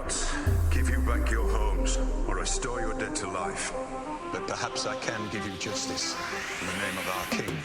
cannot give you back your homes or restore your dead to life. But perhaps I can give you justice in the name of our king.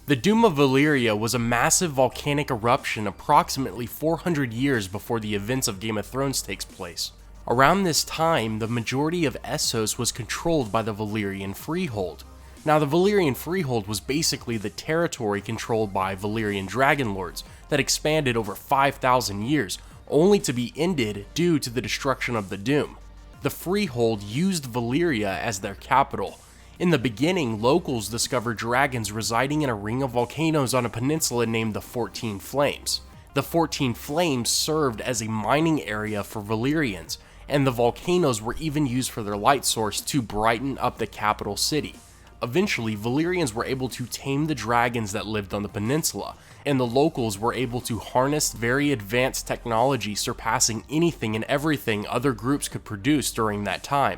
The Doom of Valyria was a massive volcanic eruption approximately 400 years before the events of Game of Thrones takes place. Around this time, the majority of Essos was controlled by the Valyrian Freehold. Now, the Valyrian Freehold was basically the territory controlled by Valyrian Dragonlords that expanded over 5,000 years, only to be ended due to the destruction of the Doom. The Freehold used Valyria as their capital. In the beginning, locals discovered dragons residing in a ring of volcanoes on a peninsula named the 14 Flames. The 14 Flames served as a mining area for Valyrians, and the volcanoes were even used for their light source to brighten up the capital city. Eventually, Valyrians were able to tame the dragons that lived on the peninsula, and the locals were able to harness very advanced technology surpassing anything and everything other groups could produce during that time.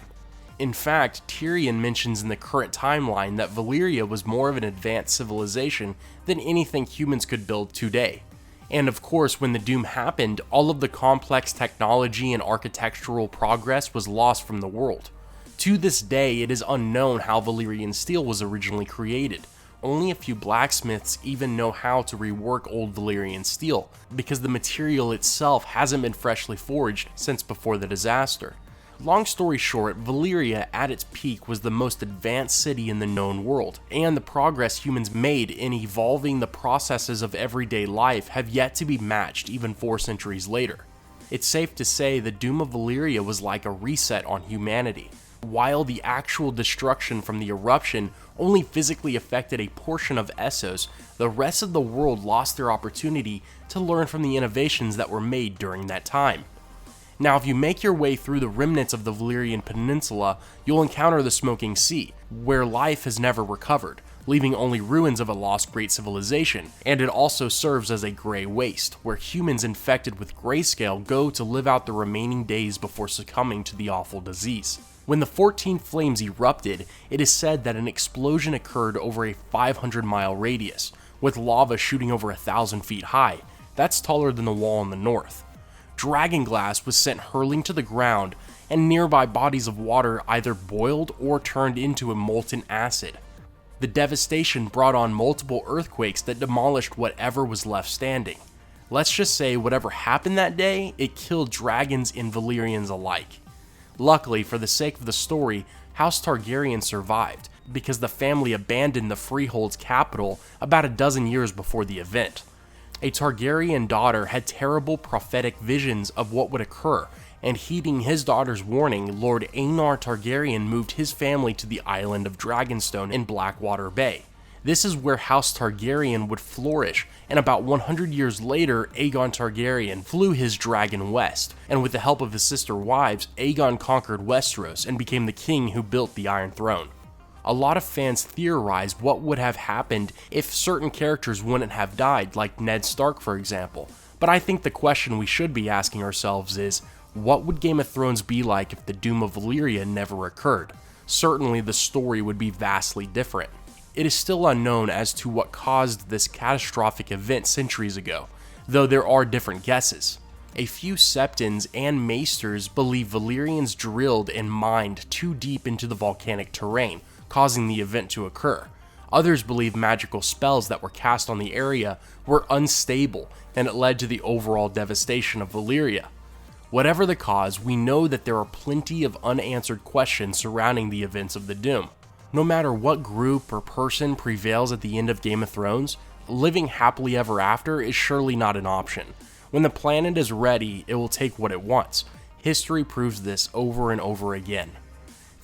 In fact, Tyrion mentions in the current timeline that Valyria was more of an advanced civilization than anything humans could build today. And of course, when the Doom happened, all of the complex technology and architectural progress was lost from the world. To this day, it is unknown how Valyrian steel was originally created. Only a few blacksmiths even know how to rework old Valyrian steel, because the material itself hasn't been freshly forged since before the disaster. Long story short, Valyria at its peak was the most advanced city in the known world, and the progress humans made in evolving the processes of everyday life have yet to be matched even 4 centuries later. It's safe to say the Doom of Valyria was like a reset on humanity. While the actual destruction from the eruption only physically affected a portion of Essos, the rest of the world lost their opportunity to learn from the innovations that were made during that time. Now, if you make your way through the remnants of the Valyrian Peninsula, you'll encounter the Smoking Sea, where life has never recovered, leaving only ruins of a lost great civilization, and it also serves as a gray waste, where humans infected with grayscale go to live out the remaining days before succumbing to the awful disease. When the 14 Flames erupted, it is said that an explosion occurred over a 500-mile radius, with lava shooting over 1,000 feet high. That's taller than the wall in the north. Dragonglass was sent hurling to the ground, and nearby bodies of water either boiled or turned into a molten acid. The devastation brought on multiple earthquakes that demolished whatever was left standing. Let's just say whatever happened that day, it killed dragons and Valyrians alike. Luckily, for the sake of the story, House Targaryen survived, because the family abandoned the Freehold's capital about a dozen years before the event. A Targaryen daughter had terrible prophetic visions of what would occur, and heeding his daughter's warning, Lord Aenar Targaryen moved his family to the island of Dragonstone in Blackwater Bay. This is where House Targaryen would flourish, and about 100 years later, Aegon Targaryen flew his dragon west, and with the help of his sister wives, Aegon conquered Westeros and became the king who built the Iron Throne. A lot of fans theorized what would have happened if certain characters wouldn't have died, like Ned Stark for example, but I think the question we should be asking ourselves is, what would Game of Thrones be like if the Doom of Valyria never occurred? Certainly the story would be vastly different. It is still unknown as to what caused this catastrophic event centuries ago, though there are different guesses. A few Septons and Maesters believe Valyrians drilled and mined too deep into the volcanic terrain, causing the event to occur. Others believe magical spells that were cast on the area were unstable, and it led to the overall devastation of Valyria. Whatever the cause, we know that there are plenty of unanswered questions surrounding the events of the Doom. No matter what group or person prevails at the end of Game of Thrones, living happily ever after is surely not an option. When the planet is ready, it will take what it wants. History proves this over and over again.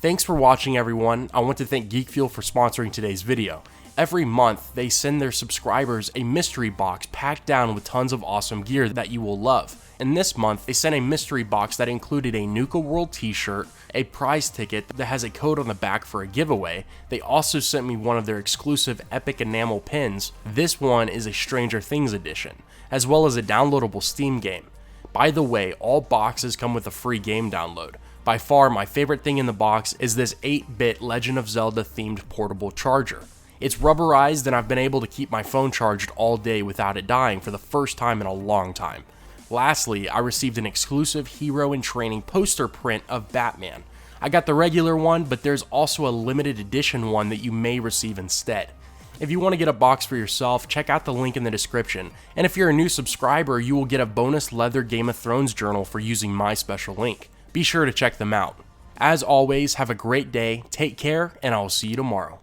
Thanks for watching, everyone. I want to thank Geek Fuel for sponsoring today's video. Every month, they send their subscribers a mystery box packed down with tons of awesome gear that you will love. And this month, they sent a mystery box that included a Nuka World t-shirt, a prize ticket that has a code on the back for a giveaway. They also sent me one of their exclusive epic enamel pins. This one is a Stranger Things edition, as well as a downloadable Steam game. By the way, all boxes come with a free game download. By far, my favorite thing in the box is this 8-bit Legend of Zelda themed portable charger. It's rubberized and I've been able to keep my phone charged all day without it dying for the first time in a long time. Lastly, I received an exclusive Hero in Training poster print of Batman. I got the regular one, but there's also a limited edition one that you may receive instead. If you want to get a box for yourself, check out the link in the description, and if you're a new subscriber, you will get a bonus leather Game of Thrones journal for using my special link. Be sure to check them out. As always, have a great day, take care, and I'll see you tomorrow.